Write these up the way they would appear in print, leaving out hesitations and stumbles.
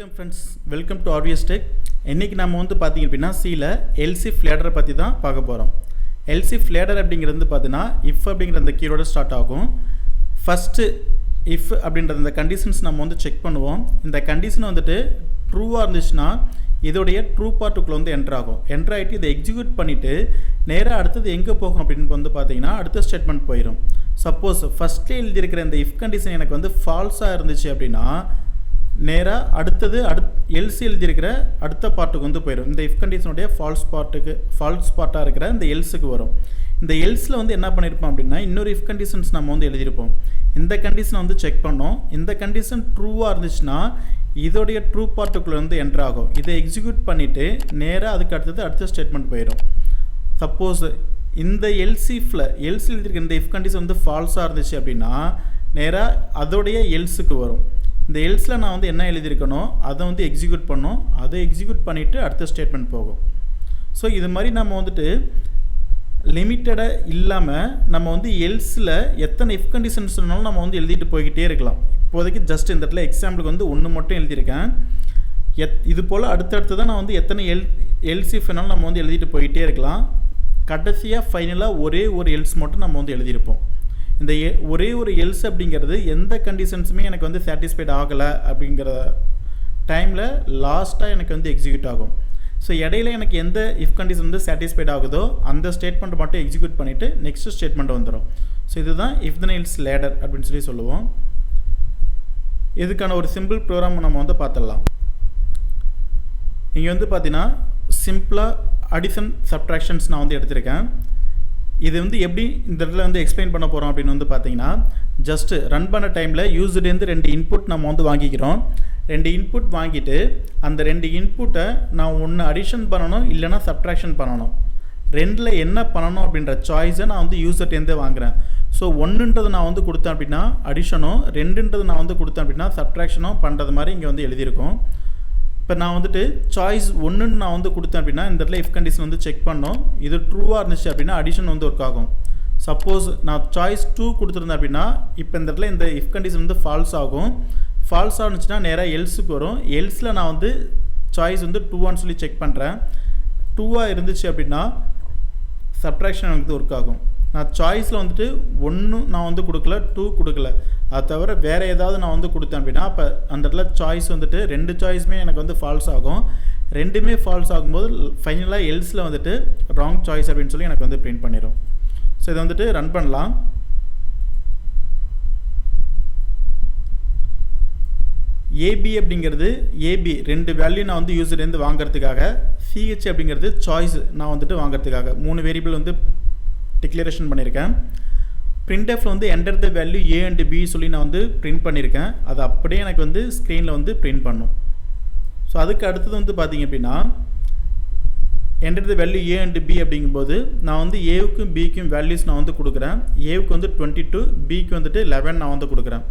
Welcome friends, welcome to RVS tech. இன்றைக்கி நம்ம வந்து பார்த்திங்க அப்படின்னா சியில் எல்சிஃப் லேடரை பற்றி தான் பார்க்க போகிறோம். எல்சிஃப் லேடர் அப்படிங்கிறது வந்து பார்த்தீங்கன்னா இஃப் அப்படிங்கிற அந்த கீயோட ஸ்டார்ட் ஆகும். ஃபஸ்ட்டு இஃப் அப்படின்ற அந்த கண்டிஷன்ஸ் நம்ம வந்து செக் பண்ணுவோம். இந்த கண்டிஷன் வந்துட்டு ட்ரூவாக இருந்துச்சுன்னா இதோடைய ட்ரூ பார்ட்டுக்குள்ளே வந்து என்ட்ரு ஆகும். என்ட்ரு ஆகிட்டு இதை எக்ஸிக்யூட் பண்ணிவிட்டு நேராக அடுத்தது எங்கே போகும் அப்படின்னு வந்து பார்த்தீங்கன்னா அடுத்த ஸ்டேட்மெண்ட் போயிடும். சப்போஸ் ஃபஸ்ட்டில் எழுதியிருக்கிற இந்த இஃப் கண்டிஷன் எனக்கு வந்து ஃபால்ஸாக இருந்துச்சு அப்படின்னா நேராக அடுத்தது எல்சி எழுதியிருக்கிற அடுத்த பார்ட்டுக்கு வந்து போயிடும். இந்த இஃப் கண்டிஷனுடைய ஃபால்ஸ் பார்ட்டாக இருக்கிற இந்த எல்ஸுக்கு வரும். இந்த எல்ஸில் வந்து என்ன பண்ணியிருப்போம் அப்படின்னா இன்னொரு இஃப் கண்டிஷன்ஸ் நம்ம வந்து எழுதியிருப்போம். இந்த கண்டிஷனை வந்து செக் பண்ணோம். இந்த கண்டிஷன் ட்ரூவாக இருந்துச்சுன்னா இதோடைய ட்ரூ பார்ட்டுக்குள்ளே வந்து என்ட்ரு ஆகும். இதை எக்ஸிக்யூட் பண்ணிவிட்டு நேராக அதுக்கு அடுத்த ஸ்டேட்மெண்ட் போயிடும். சப்போஸ் இந்த எல்சி எழுதியிருக்க இந்த இஃப் கண்டிஷன் வந்து ஃபால்ஸாக இருந்துச்சு அப்படின்னா நேராக அதோடைய எல்ஸுக்கு வரும். இந்த எல்ஸில் நான் வந்து என்ன எழுதியிருக்கணும் அதை வந்து எக்ஸிக்யூட் பண்ணோம். அதை எக்ஸிக்யூட் பண்ணிவிட்டு அடுத்த ஸ்டேட்மெண்ட் போகும். ஸோ இது மாதிரி நம்ம வந்துட்டு லிமிட்டடாக இல்லாமல் நம்ம வந்து எல்ஸில் எத்தனை இஃப் கண்டிஷன்ஸ் சொன்னாலும் நம்ம வந்து எழுதிட்டு போய்கிட்டே இருக்கலாம். இப்போதைக்கு ஜஸ்ட் இந்த இடத்துல எக்ஸாம்பிளுக்கு வந்து ஒன்று மட்டும் எழுதியிருக்கேன். இது போல் அடுத்தடுத்து தான் நான் வந்து எத்தனை எல்சி வேணாலும் நம்ம வந்து எழுதிட்டு போய்கிட்டே இருக்கலாம். கடைசியாக ஃபைனலாக ஒரே ஒரு எல்ஸ் மட்டும் நம்ம வந்து எழுதியிருப்போம். இந்த ஒரே ஒரு எல்ஸ் அப்படிங்கிறது எந்த கண்டிஷன்ஸுமே எனக்கு வந்து சாட்டிஸ்ஃபைட் ஆகலை அப்படிங்கிற டைமில் லாஸ்ட்டாக எனக்கு வந்து எக்ஸிக்யூட் ஆகும். ஸோ இடையில எனக்கு எந்த இஃப் கண்டிஷன் வந்து சாட்டிஸ்ஃபைட் ஆகுதோ அந்த ஸ்டேட்மெண்ட் மட்டும் எக்ஸிக்யூட் பண்ணிவிட்டு நெக்ஸ்ட் ஸ்டேட்மெண்ட் வந்துடும். ஸோ இதுதான் இஃப் தென் எல்ஸ் லேடர் அப்படின்னு சொல்லி சொல்லுவோம். இதுக்கான ஒரு சிம்பிள் ப்ரோக்ராம் நம்ம வந்து பார்த்துடலாம். இங்கே வந்து பார்த்தீங்கன்னா சிம்பிளாக அடிஷன் சப்ட்ராக்ஷன்ஸ் நான் வந்து எடுத்திருக்கேன். இது வந்து எப்படி இந்த இடத்துல வந்து எக்ஸ்பிளைன் பண்ண போகிறோம் அப்படின்னு வந்து பார்த்தீங்கன்னா ஜஸ்ட்டு ரன் பண்ண டைமில் யூஸர்லேருந்து 2 இன்புட் நம்ம வந்து வாங்கிக்கிறோம். 2 இன்புட் வாங்கிட்டு அந்த 2 இன்புட்டை நான் ஒன்று அடிஷன் பண்ணணும் இல்லைனா சப்ட்ராக்ஷன் பண்ணணும். 2ல் என்ன பண்ணணும் அப்படின்ற சாய்ஸை நான் வந்து யூஸர்லேருந்தே வாங்குகிறேன். ஸோ 1ன்றது நான் வந்து கொடுத்தேன் அப்படின்னா அடிஷனும் 2ன்றது நான் வந்து கொடுத்தேன் அப்படின்னா சப்ட்ராக்ஷனும் பண்ணுறது மாதிரி இங்கே வந்து எழுதியிருக்கோம். இப்போ நான் வந்துட்டு சாய்ஸ் 1ன்னு நான் வந்து கொடுத்தேன் அப்படின்னா இந்த இடத்துல இஃப் கண்டிஷன் வந்து செக் பண்ணோம். இது ட்ரூவாக இருந்துச்சு அப்படின்னா அடிஷன் வந்து ஒர்க் ஆகும். சப்போஸ் நான் சாய்ஸ் 2 கொடுத்துருந்தேன் அப்படின்னா இப்போ இந்த இடத்துல இந்த இஃப் கண்டிஷன் வந்து ஃபால்ஸ் ஆகும். ஃபால்ஸ் ஆனிச்சுன்னா நேராக எல்ஸுக்கு வரும். எல்ஸில் நான் வந்து சாய்ஸ் வந்து 2ஆன்னு சொல்லி செக் பண்ணுறேன். 2ஆக இருந்துச்சு அப்படின்னா சப்ட்ராக்ஷன் வந்து ஒர்க் ஆகும். நான் சாய்ஸில் வந்துட்டு 1 நான் வந்து கொடுக்கல, 2 கொடுக்கல, அது தவிர வேறு ஏதாவது நான் வந்து கொடுத்தேன் அப்படின்னா அப்போ அந்த இடத்துல சாய்ஸ் வந்துட்டு 2 சாய்ஸுமே எனக்கு வந்து ஃபால்ஸ் ஆகும். 2மே ஃபால்ஸ் ஆகும்போது ஃபைனலாக எல்ஸில் வந்துட்டு ராங் சாய்ஸ் அப்படின்னு சொல்லி எனக்கு வந்து பிரிண்ட் பண்ணிடும். ஸோ இதை வந்துட்டு ரன் பண்ணலாம். ஏபி அப்படிங்கிறது ஏபி 2 வேல்யூ நான் வந்து யூஸர்லேருந்து வாங்கிறதுக்காக, சிஹெச் அப்படிங்கிறது சாய்ஸ் நான் வந்துட்டு வாங்கிறதுக்காக 3 வேரியபிள் வந்து டிக்ளரேஷன் பண்ணியிருக்கேன். பிரிண்ட்எஃப்ல வந்து enter the value A and B சொல்லி நான் வந்து பிரிண்ட் பண்ணியிருக்கேன். அது அப்படியே எனக்கு வந்து ஸ்க்ரீனில் வந்து பிரிண்ட் பண்ணும். ஸோ அதுக்கு அடுத்தது வந்து பார்த்திங்க அப்படின்னா enter the value A and B அப்படிங்கும்போது நான் வந்து ஏவுக்கும் பிக்கும் வேல்யூஸ் நான் வந்து கொடுக்குறேன். ஏவுக்கு வந்து 22, பிக்கு வந்துட்டு 11 நான் வந்து கொடுக்குறேன்.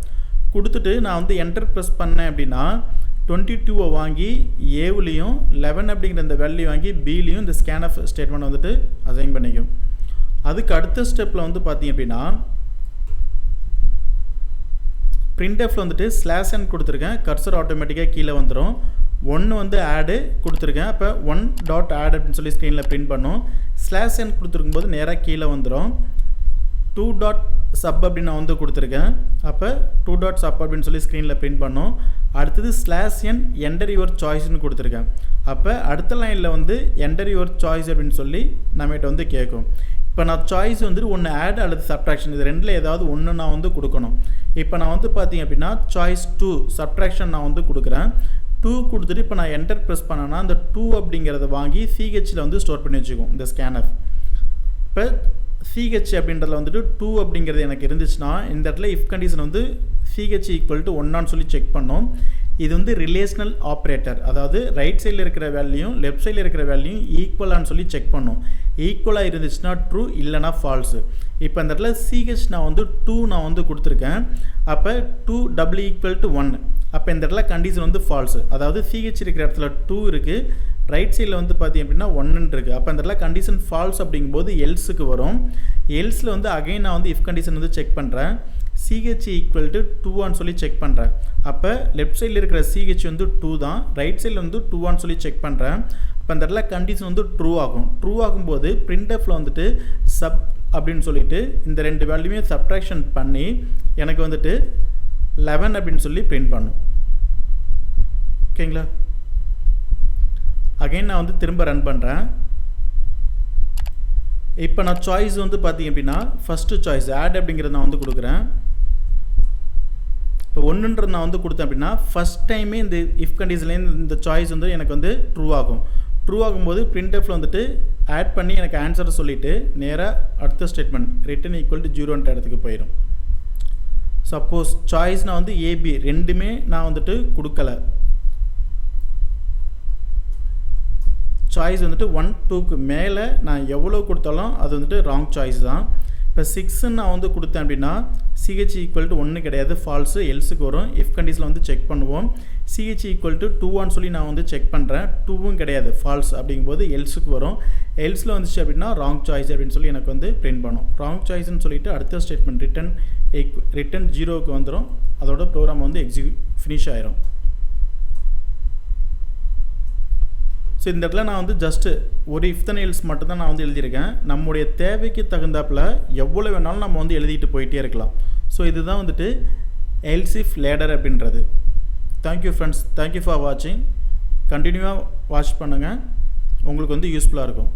கொடுத்துட்டு நான் வந்து என்டர் ப்ரெஸ் பண்ணேன் அப்படின்னா 22 வாங்கி ஏவுலேயும் 11 அப்படிங்கிற இந்த வேல்யூ வாங்கி பிலையும் இந்த ஸ்கேன்எஃப் ஸ்டேட்மெண்ட் வந்துட்டு அசைன் பண்ணிக்கும். அதுக்கு அடுத்த ஸ்டெப்பில் வந்து பார்த்திங்க அப்படின்னா பிரிண்ட்எஃப்ல வந்துட்டு /n கொடுத்துருக்கேன். கர்சர் ஆட்டோமேட்டிக்காக கீழே வந்துடும். 1 வந்து ஆடு கொடுத்துருக்கேன். அப்போ 1.add அப்படின்னு சொல்லி ஸ்க்ரீனில் பிரிண்ட் பண்ணும். /n கொடுத்துருக்கும்போது நேராக கீழே வந்துடும். 2.sub அப்படின்னு நான் வந்து கொடுத்துருக்கேன். அப்போ 2.sub அப்படின்னு சொல்லி ஸ்க்ரீனில் பிரிண்ட் பண்ணும். அடுத்தது /n என்டர் யுவர் சாய்ஸ்னு கொடுத்துருக்கேன். அப்போ அடுத்த லைனில் வந்து என்டர் யுவர் சாய்ஸ் அப்படின்னு சொல்லி நம்மகிட்ட வந்து கேட்கும். இப்போ நான் சாய்ஸ் வந்துட்டு ஒன்று ஆட் அல்லது சப்ட்ராக்ஷன் இது 2ல் ஏதாவது ஒன்று நான் வந்து கொடுக்கணும். இப்போ நான் வந்து பார்த்திங்க அப்படின்னா சாய்ஸ் 2 சப்ட்ராக்ஷன் நான் வந்து கொடுக்குறேன். 2 கொடுத்துட்டு இப்போ நான் என்டர் ப்ரெஸ் பண்ணேன்னா அந்த 2 அப்படிங்கிறத வாங்கி சிஹெச்சில் வந்து ஸ்டோர் பண்ணி வச்சுக்கும் இந்த ஸ்கேன்எஃப். இப்போ சிஹெச் அப்படின்றதுல வந்துட்டு 2 அப்படிங்கிறது எனக்கு இருந்துச்சுன்னா இந்த இடத்துல இஃப் கண்டிஷன் வந்து சிஹெச் ஈக்குவல் டு 1 சொல்லி செக் பண்ணோம். இது வந்து ரிலேஷனல் ஆப்ரேட்டர், அதாவது ரைட் சைடில் இருக்கிற வேல்யூயும் லெஃப்ட் சைடில் இருக்கிற வேல்யூயும் ஈக்குவலான்னு சொல்லி செக் பண்ணோம். ஈக்குவலாக இருந்துச்சுன்னா ட்ரூ, இல்லைனா ஃபால்ஸு. இப்போ இந்த இடத்துல சிஹெச் நான் வந்து 2 நான் வந்து கொடுத்துருக்கேன். அப்போ 2 = 1. அப்போ இந்த இடத்துல கண்டிஷன் வந்து ஃபால்ஸு, அதாவது சிஹெச் இருக்கிற இடத்துல 2 இருக்குது, ரைட் சைடில் வந்து பார்த்தீங்க அப்படின்னா 1 இருக்குது. அப்போ அந்த இடத்துல கண்டிஷன் ஃபால்ஸ் அப்படிங்கும்போது எல்ஸுக்கு வரும். எல்ஸில் வந்து அகைன் நான் வந்து இஃப் கண்டிஷன் வந்து செக் பண்ணுறேன். சிஹெச் ஈக்குவல் டு 2 சொல்லி செக் பண்ணுறேன். அப்போ லெஃப்ட் சைடில் இருக்கிற சிஹெச் வந்து 2 தான், ரைட் சைடில் வந்து 2 சொல்லி செக் பண்ணுறேன். அப்போ அந்த இடத்துல கண்டிஷன் வந்து ட்ரூ ஆகும். ட்ரூ ஆகும்போது பிரிண்ட்எஃப்பில் வந்துட்டு சப் அப்படின்னு சொல்லிட்டு இந்த 2 வேல்யூமே சப்ட்ராக்ஷன் பண்ணி எனக்கு வந்துட்டு 11 அப்படின்னு சொல்லி பிரிண்ட் பண்ணும். ஓகேங்களா? அகைன் நான் வந்து திரும்ப ரன் பண்ணுறேன். இப்போ நான் சாய்ஸ் வந்து பார்த்தீங்க அப்படின்னா ஃபஸ்ட்டு சாய்ஸ் ஆட் அப்படிங்கிறத நான் வந்து கொடுக்குறேன். இப்போ 1ன்றது நான் வந்து கொடுத்தேன் அப்படின்னா ஃபஸ்ட் டைமே இந்த இஃப் கண்டிஷன்லேருந்து இந்த சாய்ஸ் வந்து எனக்கு வந்து ட்ரூ ஆகும். ட்ரூ ஆகும்போது பிரிண்ட்எஃப்பில் வந்துட்டு ஆட் பண்ணி எனக்கு ஆன்சரை சொல்லிவிட்டு நேராக அடுத்த ஸ்டேட்மெண்ட் ரிட்டன் ஈக்குவல் டு 0ன்ற இடத்துக்கு போயிடும். சப்போஸ் சாய்ஸ் நான் வந்து ஏபி ரெண்டுமே நான் வந்துட்டு கொடுக்கல, சாய்ஸ் வந்துட்டு 1 2க்கு மேலே நான் எவ்வளோ கொடுத்தாலும் அது வந்துட்டு ராங் சாய்ஸ் தான். இப்போ 6ன்னு நான் வந்து கொடுத்தேன் அப்படின்னா சிஹெச் ஈக்குவல் டு 1 கிடையாது, ஃபால்ஸு, எல்ஸுக்கு வரும். இஃப் கண்டிஷனில் வந்து செக் பண்ணுவோம். சிஹெச் ஈக்குவல் டு 2 சொல்லி நான் வந்து செக் பண்ணுறேன். 2வும் கிடையாது, ஃபால்ஸ் அப்படிங்கும்போது எல்ஸுக்கு வரும். எல்ஸில் வந்துச்சு அப்படின்னா ராங் சாய்ஸ் அப்படின்னு சொல்லி எனக்கு வந்து பிரிண்ட் பண்ணும். ராங் சாய்ஸ்ன்னு சொல்லிட்டு அடுத்த ஸ்டேட்மெண்ட் ரிட்டன் 0க்கு வந்துடும். அதோட ப்ரோக்ராம் வந்து ஃபினிஷ் ஆயிரும். ஸோ இந்த இடத்துல நான் வந்து ஜஸ்ட்டு ஒரு இஃப் தென் எல்ஸ் மட்டும் தான் நான் வந்து எழுதியிருக்கேன். நம்முடைய தேவைக்கு தகுந்தாப்பில் எவ்வளோ வேணாலும் நம்ம வந்து எழுதிட்டு போயிட்டே இருக்கலாம். ஸோ இதுதான் வந்துட்டு எல்ஸ் இஃப் லேடர் அப்படின்றது. தேங்க்யூ ஃப்ரெண்ட்ஸ், தேங்க்யூ ஃபார் வாட்சிங். கண்டினியூவாக வாட்ச் பண்ணுங்கள், உங்களுக்கு வந்து யூஸ்ஃபுல்லாக இருக்கும்.